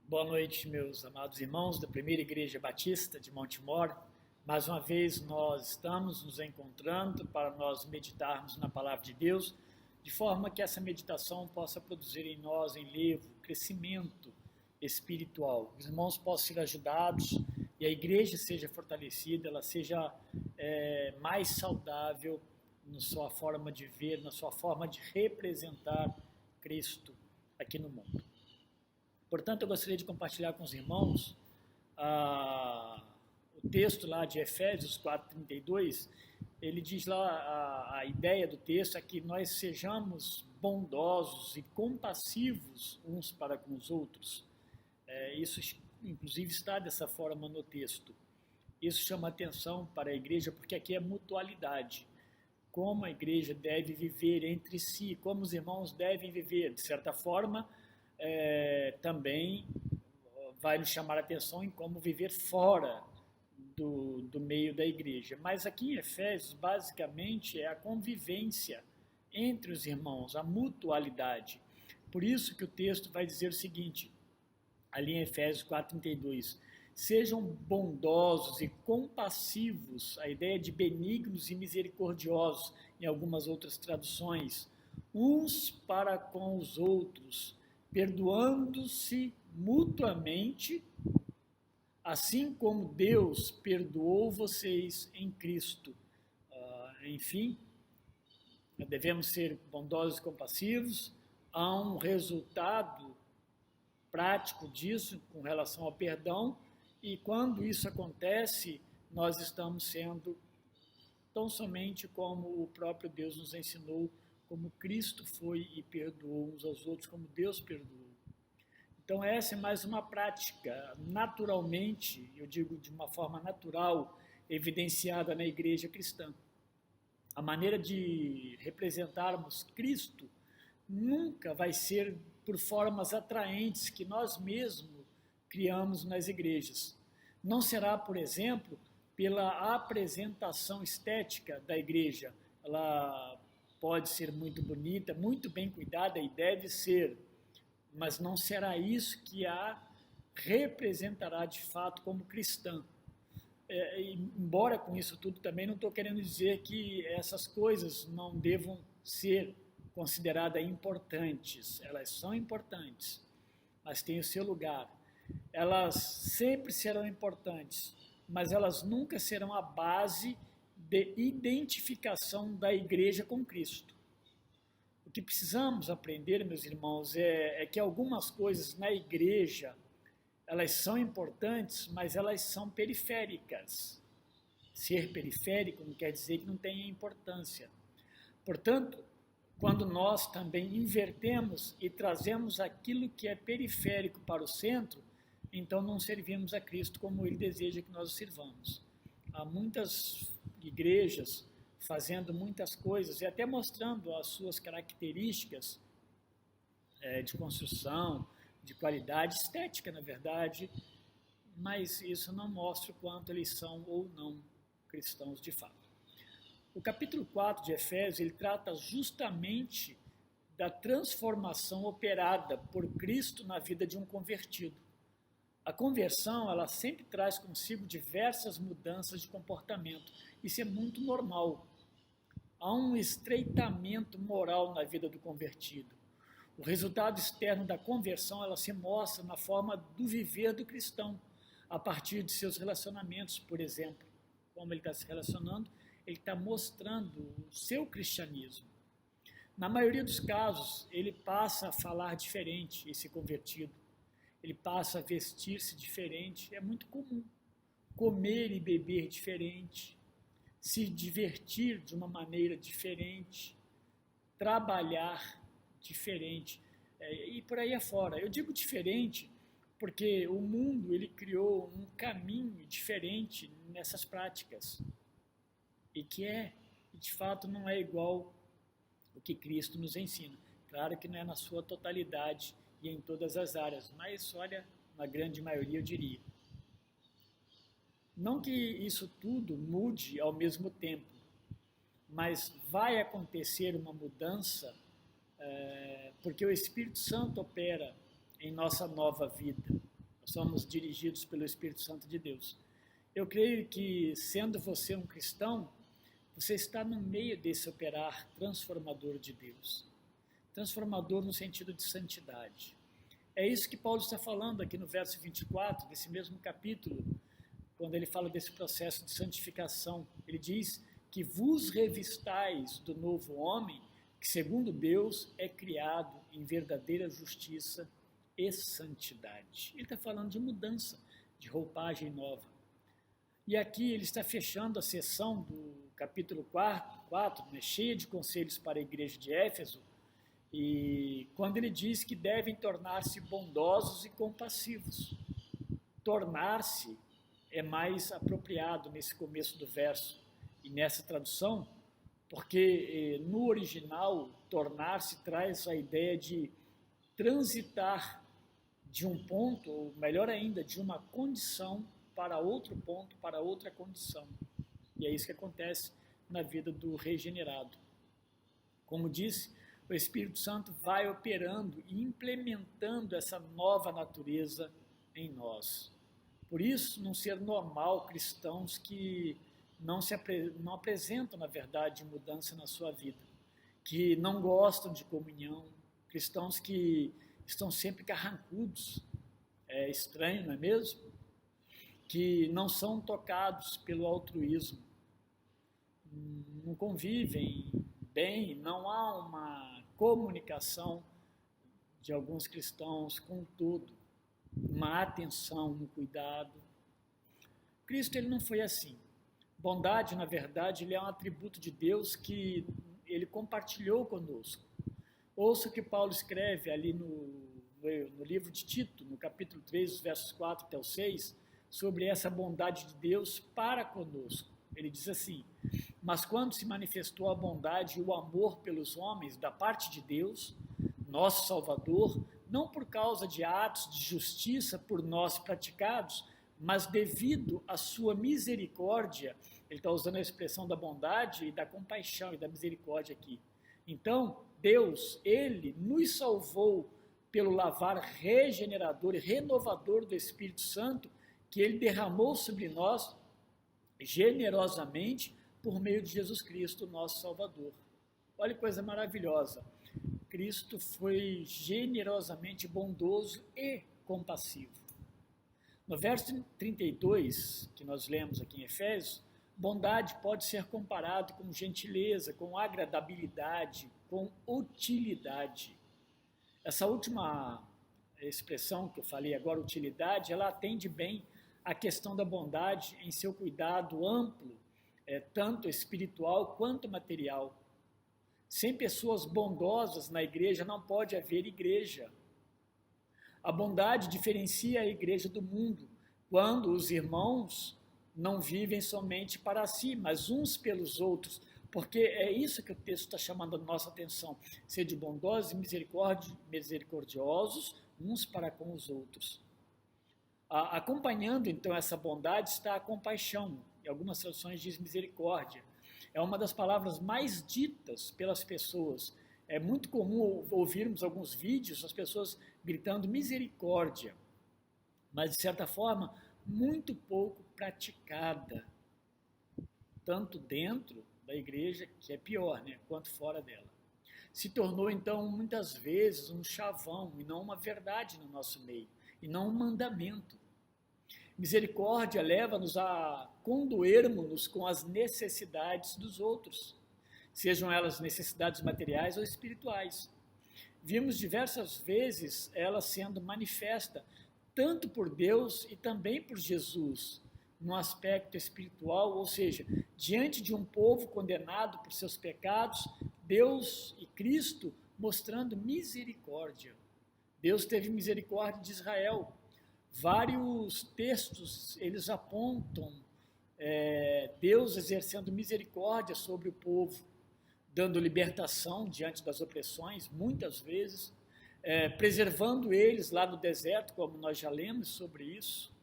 Boa noite, meus amados irmãos da Primeira Igreja Batista de Montemor. Mais uma vez nós estamos nos encontrando para nós meditarmos na Palavra de Deus, de forma que essa meditação possa produzir em nós enlevo, crescimento espiritual. Os irmãos possam ser ajudados e a igreja seja fortalecida, ela seja mais saudável na sua forma de ver, na sua forma de representar Cristo aqui no mundo. Portanto, eu gostaria de compartilhar com os irmãos o texto lá de Efésios 4:32. Ele diz lá, a ideia do texto é que nós sejamos bondosos e compassivos uns para com os outros. Isso, inclusive, está dessa forma no texto. Isso chama atenção para a igreja, porque aqui é mutualidade. Como a igreja deve viver entre si, como os irmãos devem viver. De certa forma, também vai nos chamar a atenção em como viver fora do meio da igreja. Mas aqui em Efésios, basicamente, é a convivência entre os irmãos, a mutualidade. Por isso que o texto vai dizer o seguinte, ali em Efésios 4:32, sejam bondosos e compassivos, a ideia de benignos e misericordiosos, em algumas outras traduções, uns para com os outros, perdoando-se mutuamente, assim como Deus perdoou vocês em Cristo. Enfim, devemos ser bondosos e compassivos. Há um resultado prático disso com relação ao perdão, e quando isso acontece, nós estamos sendo tão somente como o próprio Deus nos ensinou, como Cristo foi e perdoou uns aos outros, como Deus perdoou. Então essa é mais uma prática, naturalmente, eu digo de uma forma natural, evidenciada na igreja cristã. A maneira de representarmos Cristo nunca vai ser por formas atraentes que nós mesmos criamos nas igrejas. Não será, por exemplo, pela apresentação estética da igreja. Ela pode ser muito bonita, muito bem cuidada e deve ser, mas não será isso que a representará de fato como cristã. Embora com isso tudo também não estou querendo dizer que essas coisas não devam ser consideradas importantes. Elas são importantes, mas têm o seu lugar. Elas sempre serão importantes mas elas nunca serão a base de identificação da igreja com Cristo. O que precisamos aprender, meus irmãos, é que algumas coisas na igreja, elas são importantes, mas elas são periféricas. Ser periférico não quer dizer que não tenha importância. Portanto, quando nós também invertemos e trazemos aquilo que é periférico para o centro, então não servimos a Cristo como Ele deseja que nós o sirvamos. Há muitas igrejas fazendo muitas coisas e até mostrando as suas características de construção, de qualidade estética, na verdade, mas isso não mostra o quanto eles são ou não cristãos de fato. O capítulo 4 de Efésios, ele trata justamente da transformação operada por Cristo na vida de um convertido. A conversão, ela sempre traz consigo diversas mudanças de comportamento. Isso é muito normal. Há um estreitamento moral na vida do convertido. O resultado externo da conversão, ela se mostra na forma do viver do cristão, a partir de seus relacionamentos, por exemplo. Como ele está se relacionando, ele está mostrando o seu cristianismo. Na maioria dos casos, ele passa a falar diferente, esse convertido. Ele passa a vestir-se diferente. É muito comum. Comer e beber diferente. Se divertir de uma maneira diferente. Trabalhar diferente. E por aí afora. Eu digo diferente porque o mundo ele criou um caminho diferente nessas práticas. E que de fato, não é igual o que Cristo nos ensina. Claro que não é na sua totalidade e em todas as áreas, mas olha, na grande maioria eu diria. Não que isso tudo mude ao mesmo tempo, mas vai acontecer uma mudança porque o Espírito Santo opera em nossa nova vida. Nós somos dirigidos pelo Espírito Santo de Deus. Eu creio que, sendo você um cristão, você está no meio desse operar transformador de Deus. Transformador no sentido de santidade. É isso que Paulo está falando aqui no verso 24, desse mesmo capítulo, quando ele fala desse processo de santificação. Ele diz que vos revistais do novo homem, que segundo Deus é criado em verdadeira justiça e santidade. Ele está falando de mudança, de roupagem nova. E aqui ele está fechando a sessão do capítulo 4, né, cheia de conselhos para a igreja de Éfeso, e quando ele diz que devem tornar-se bondosos e compassivos. Tornar-se é mais apropriado nesse começo do verso e nessa tradução, porque no original, tornar-se traz a ideia de transitar de um ponto, ou melhor ainda, de uma condição para outro ponto, para outra condição. E é isso que acontece na vida do regenerado. Como disse, o Espírito Santo vai operando e implementando essa nova natureza em nós. Por isso, não ser normal cristãos que não apresentam, na verdade, mudança na sua vida, que não gostam de comunhão, cristãos que estão sempre carrancudos, é estranho, não é mesmo? Que não são tocados pelo altruísmo, não convivem bem, não há uma comunicação de alguns cristãos com tudo, uma atenção, um cuidado. Cristo ele não foi assim. Bondade, na verdade, ele é um atributo de Deus que ele compartilhou conosco. Ouça o que Paulo escreve ali no livro de Tito, no capítulo 3, os versos 4 até o 6, sobre essa bondade de Deus para conosco. Ele diz assim: mas quando se manifestou a bondade e o amor pelos homens da parte de Deus, nosso Salvador, não por causa de atos de justiça por nós praticados, mas devido à sua misericórdia, ele está usando a expressão da bondade e da compaixão e da misericórdia aqui. Então, Deus, ele nos salvou pelo lavar regenerador e renovador do Espírito Santo, que ele derramou sobre nós generosamente por meio de Jesus Cristo, nosso Salvador. Olha que coisa maravilhosa. Cristo foi generosamente bondoso e compassivo. No verso 32, que nós lemos aqui em Efésios, bondade pode ser comparado com gentileza, com agradabilidade, com utilidade. Essa última expressão que eu falei agora, utilidade, ela atende bem à questão da bondade em seu cuidado amplo, tanto espiritual quanto material. Sem pessoas bondosas na igreja não pode haver igreja. A bondade diferencia a igreja do mundo, quando os irmãos não vivem somente para si, mas uns pelos outros, porque é isso que o texto está chamando a nossa atenção. Sede bondosos e misericordiosos uns para com os outros. Acompanhando, então, essa bondade está a compaixão. Em algumas traduções diz misericórdia. É uma das palavras mais ditas pelas pessoas. É muito comum ouvirmos alguns vídeos, as pessoas gritando misericórdia, mas, de certa forma, muito pouco praticada, tanto dentro da igreja, que é pior, né, quanto fora dela. Se tornou, então, muitas vezes um chavão e não uma verdade no nosso meio, e não um mandamento. Misericórdia leva-nos a condoermos-nos com as necessidades dos outros, sejam elas necessidades materiais ou espirituais. Vimos diversas vezes ela sendo manifesta, tanto por Deus e também por Jesus, no aspecto espiritual, ou seja, diante de um povo condenado por seus pecados, Deus e Cristo mostrando misericórdia. Deus teve misericórdia de Israel. Vários textos, eles apontam Deus exercendo misericórdia sobre o povo, dando libertação diante das opressões, muitas vezes, preservando eles lá no deserto, como nós já lemos sobre isso,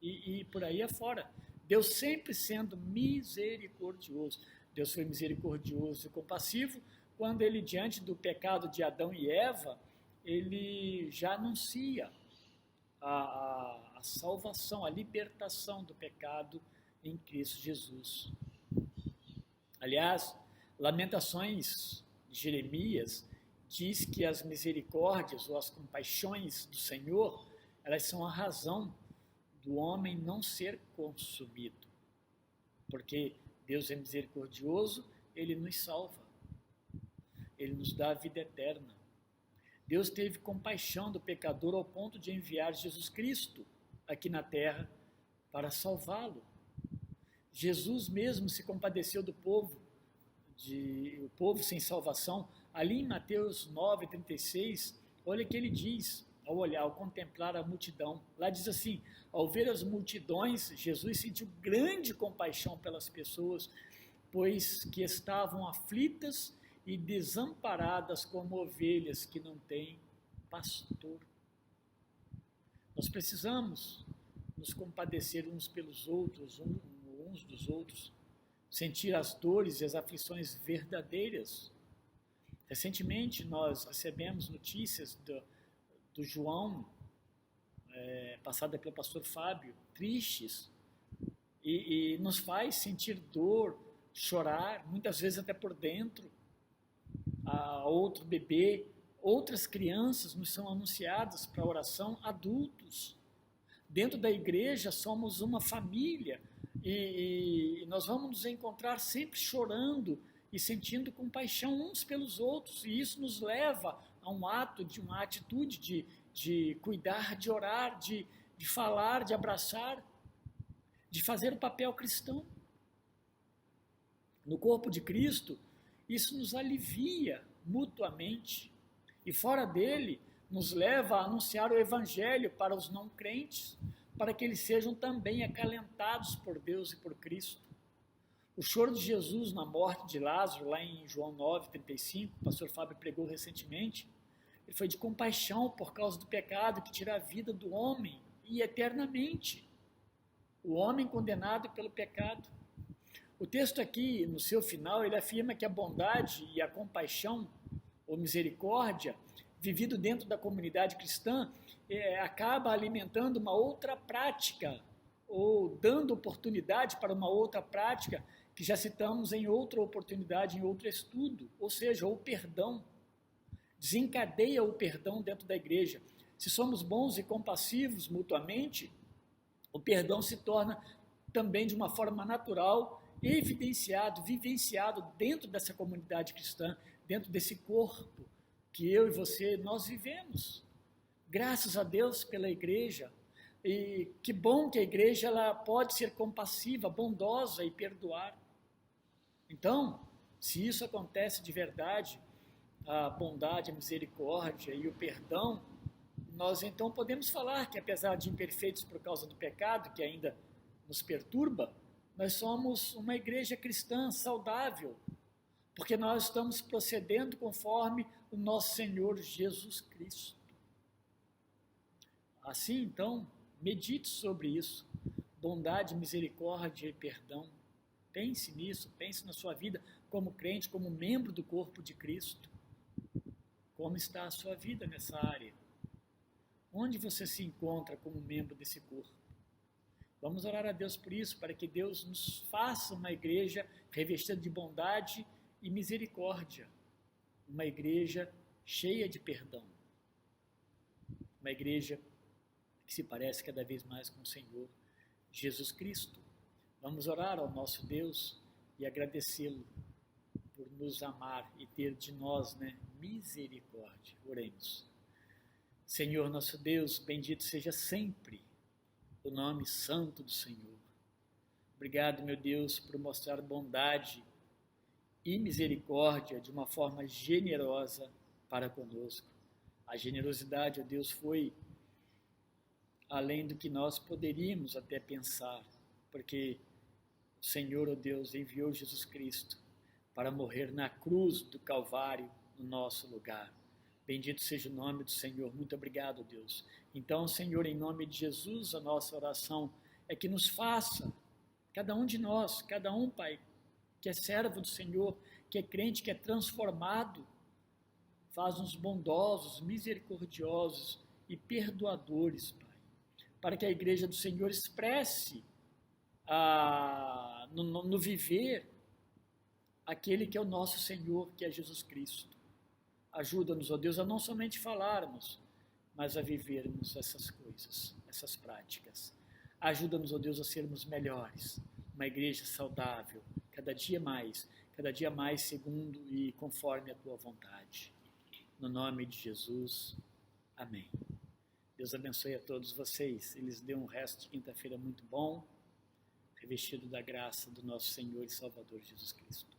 e por aí afora. Deus sempre sendo misericordioso. Deus foi misericordioso e compassivo quando ele, diante do pecado de Adão e Eva, ele já anuncia a salvação, a libertação do pecado em Cristo Jesus. Aliás, Lamentações de Jeremias diz que as misericórdias ou as compaixões do Senhor, elas são a razão do homem não ser consumido. Porque Deus é misericordioso, Ele nos salva. Ele nos dá a vida eterna. Deus teve compaixão do pecador ao ponto de enviar Jesus Cristo aqui na terra para salvá-lo. Jesus mesmo se compadeceu do povo, o povo sem salvação. Ali em Mateus 9:36, olha o que ele diz ao contemplar a multidão. Lá diz assim: ao ver as multidões, Jesus sentiu grande compaixão pelas pessoas, pois que estavam aflitas e desamparadas como ovelhas que não têm pastor. Nós precisamos nos compadecer uns pelos outros, uns dos outros, sentir as dores e as aflições verdadeiras. Recentemente nós recebemos notícias do João, passada pelo pastor Fábio, tristes, e nos faz sentir dor, chorar, muitas vezes até por dentro. Outro bebê, outras crianças nos são anunciadas para oração, adultos. Dentro da igreja somos uma família e nós vamos nos encontrar sempre chorando e sentindo compaixão uns pelos outros, e isso nos leva a uma atitude de cuidar, de orar, de falar, de abraçar, de fazer o papel cristão. No corpo de Cristo, isso nos alivia mutuamente, e fora dele, nos leva a anunciar o Evangelho para os não crentes, para que eles sejam também acalentados por Deus e por Cristo. O choro de Jesus na morte de Lázaro, lá em João 9:35, o pastor Fábio pregou recentemente, ele foi de compaixão por causa do pecado que tira a vida do homem, e eternamente, o homem condenado pelo pecado. O texto aqui, no seu final, ele afirma que a bondade e a compaixão, ou misericórdia, vivido dentro da comunidade cristã, acaba alimentando uma outra prática, ou dando oportunidade para uma outra prática, que já citamos em outra oportunidade, em outro estudo, ou seja, o perdão. Desencadeia o perdão dentro da igreja. Se somos bons e compassivos mutuamente, O perdão se torna também de uma forma natural, evidenciado, vivenciado dentro dessa comunidade cristã, dentro desse corpo que eu e você, nós vivemos. Graças a Deus pela igreja. E que bom que a igreja ela pode ser compassiva, bondosa e perdoar. Então, se isso acontece de verdade, a bondade, a misericórdia e o perdão, nós então podemos falar que apesar de imperfeitos por causa do pecado, que ainda nos perturba, nós somos uma igreja cristã saudável, porque nós estamos procedendo conforme o nosso Senhor Jesus Cristo. Assim, então, medite sobre isso, bondade, misericórdia e perdão. Pense nisso, pense na sua vida como crente, como membro do corpo de Cristo. Como está a sua vida nessa área? Onde você se encontra como membro desse corpo? Vamos orar a Deus por isso, para que Deus nos faça uma igreja revestida de bondade e misericórdia. Uma igreja cheia de perdão. Uma igreja que se parece cada vez mais com o Senhor Jesus Cristo. Vamos orar ao nosso Deus e agradecê-lo por nos amar e ter de nós, misericórdia. Oremos. Senhor nosso Deus, bendito seja sempre o nome santo do Senhor. Obrigado, meu Deus, por mostrar bondade e misericórdia de uma forma generosa para conosco. A generosidade, ó Deus, foi além do que nós poderíamos até pensar, porque o Senhor, ó Deus, enviou Jesus Cristo para morrer na cruz do Calvário no nosso lugar. Bendito seja o nome do Senhor. Muito obrigado, Deus. Então, Senhor, em nome de Jesus, a nossa oração é que nos faça, cada um de nós, cada um, Pai, que é servo do Senhor, que é crente, que é transformado, faz-nos bondosos, misericordiosos e perdoadores, Pai, para que a igreja do Senhor expresse no viver aquele que é o nosso Senhor, que é Jesus Cristo. Ajuda-nos, ó Deus, a não somente falarmos, mas a vivermos essas coisas, essas práticas. Ajuda-nos, ó Deus, a sermos melhores, uma igreja saudável, cada dia mais segundo e conforme a Tua vontade. No nome de Jesus, amém. Deus abençoe a todos vocês. Eles dêem um resto de quinta-feira muito bom, revestido da graça do nosso Senhor e Salvador Jesus Cristo.